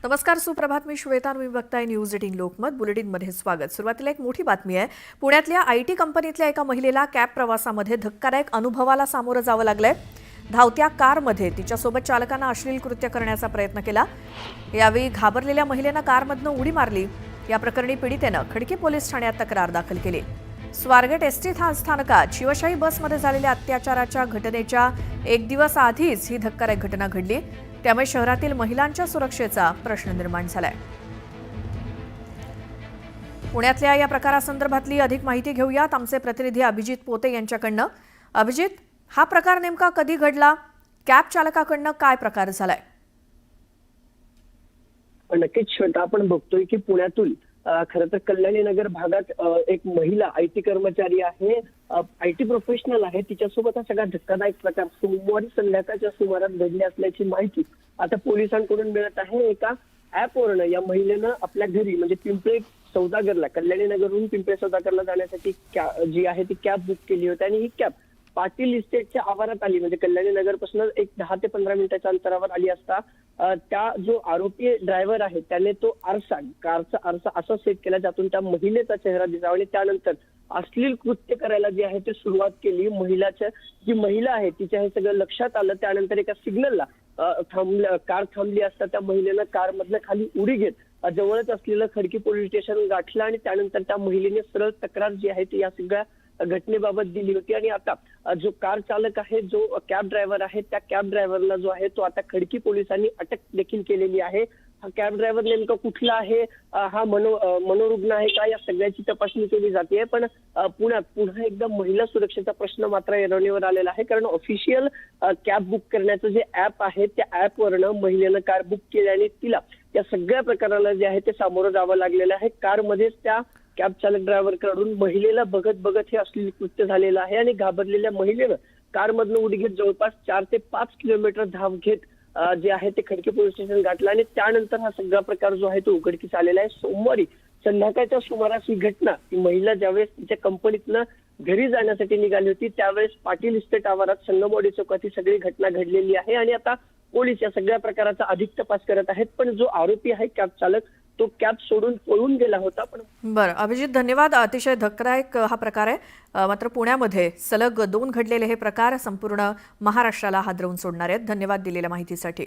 नमस्कार, सुप्रभात. मी श्वेता. मी बघताय न्यूज 18 लोकमत बुलेटिनमध्ये स्वागत. सुरुवातीला एक मोठी बातमी आहे. पुण्यातल्या आयटी कंपनीतल्या एका महिलेला कॅब प्रवासामध्ये धक्कादायक अनुभवाला सामोरं जावं लागलंय. धावत्या कारमध्ये तिच्यासोबत चालकानं अश्लील कृत्य करण्याचा प्रयत्न केला. यावेळी घाबरलेल्या महिलेनं कारमधनं उडी मारली. या प्रकरणी पीडितेनं खडकी पोलीस ठाण्यात तक्रार दाखल केली. स्वारगेट एसटी स्थानकात शिवशाही बसमध्ये झालेल्या अत्याचाराच्या घटनेच्या एक दिवस आधीच ही धक्कादायक घटना घडली. त्यामुळे शहरातील महिलांच्या सुरक्षेचा प्रश्न निर्माण झालाय. पुण्यातल्या या प्रकारासंदर्भातली अधिक माहिती घेऊयात आमचे प्रतिनिधी अभिजित पोते यांच्याकडनं. अभिजित, हा प्रकार नेमका कधी घडला? कॅब चालकाकडनं काय प्रकार झालाय? नक्कीच श्वेता, आपण बघतोय की पुण्यातून खरं तर कल्याणी नगर भागात एक महिला आयटी कर्मचारी आहे, आयटी प्रोफेशनल आहे. तिच्यासोबत हा सगळा धक्कादायक प्रकार सोमवारी संध्याकाळच्या सुमारास घडली असल्याची माहिती आता पोलिसांकडून मिळत आहे. एका ऍपवरनं या महिलेनं आपल्या घरी म्हणजे पिंपळे सौदागरला, कल्याणी नगरहून पिंपळे सौदागरला जाण्यासाठी जी आहे ती कॅब बुक केली होती आणि ही कॅब पाटील इस्टेटच्या आवारात आली, म्हणजे कल्याणी नगरपासून एक 10 ते 15 मिनिटाच्या अंतरावर आली असता त्या जो आरोपी ड्रायव्हर आहे त्याने तो कारचा आरसा असा सेट केला ज्यातून त्या महिलेचा चेहरा दिसावा आणि त्यानंतर अश्लील कृत्य करायला जे आहे ते सुरुवात केली. जी महिला आहे तिच्या हे सगळं लक्षात आलं. त्यानंतर एका सिग्नलला कार थांबली असता त्या महिलेनं कारमधनं खाली उडी घेत जवळच असलेलं खडकी पोलीस स्टेशन गाठलं आणि त्यानंतर त्या महिलेने सरळ तक्रार जी आहे ती या सगळ्या घटनेबाबत दिली होती. आणि आता जो कार चालक आहे, जो कॅब ड्रायव्हर आहे, त्या कॅब ड्रायव्हरला जो आहे तो आता खडकी पोलिसांनी अटक देखील केलेली आहे. हा कॅब ड्रायव्हर नेमका कुठला आहे, हा मनोरुग्ण आहे का, या सगळ्याची तपासणी केली जाते. पण पुण्यात पुन्हा एकदा महिला सुरक्षेचा प्रश्न मात्र ऐरणीवर आलेला आहे. कारण ऑफिशियल कॅब बुक करण्याचं जे ऍप आहे त्या ऍपवरनं महिलेनं कार बुक केली आणि तिला त्या सगळ्या प्रकाराला जे आहे ते सामोरं जावं लागलेलं आहे. कारमध्येच त्या कॅब चालक ड्रायव्हर कडून महिलेला बघत हे अश्लील कृत्य झालेलं आहे आणि घाबरलेल्या महिलेनं कारमधनं उडी घेत जवळपास 4 ते 5 किलोमीटर धाव घेत जे आहे ते खडकी पोलीस स्टेशन गाठलं आणि त्यानंतर हा सगळा प्रकार जो आहे तो उघडकीस आलेला आहे. सोमवारी संध्याकाळच्या सुमारास ही घटना, ती महिला ज्यावेळेस तिच्या कंपनीतनं घरी जाण्यासाठी निघाली होती त्यावेळेस पाटील इस्टेट आवारात संगमवाडी चौकात ही सगळी घटना घडलेली आहे आणि आता पोलीस या सगळ्या प्रकाराचा अधिक तपास करत आहेत. पण जो आरोपी आहे कॅब चालक, तो कॅब सोडून पळून गेला होता. पण बरं अभिजित, धन्यवाद. अतिशय धक्कादायक हा प्रकार आहे. मात्र पुण्यामध्ये सलग 2 घडलेले हे प्रकार संपूर्ण महाराष्ट्राला हादरवून सोडणार आहेत. धन्यवाद दिलेल्या माहितीसाठी.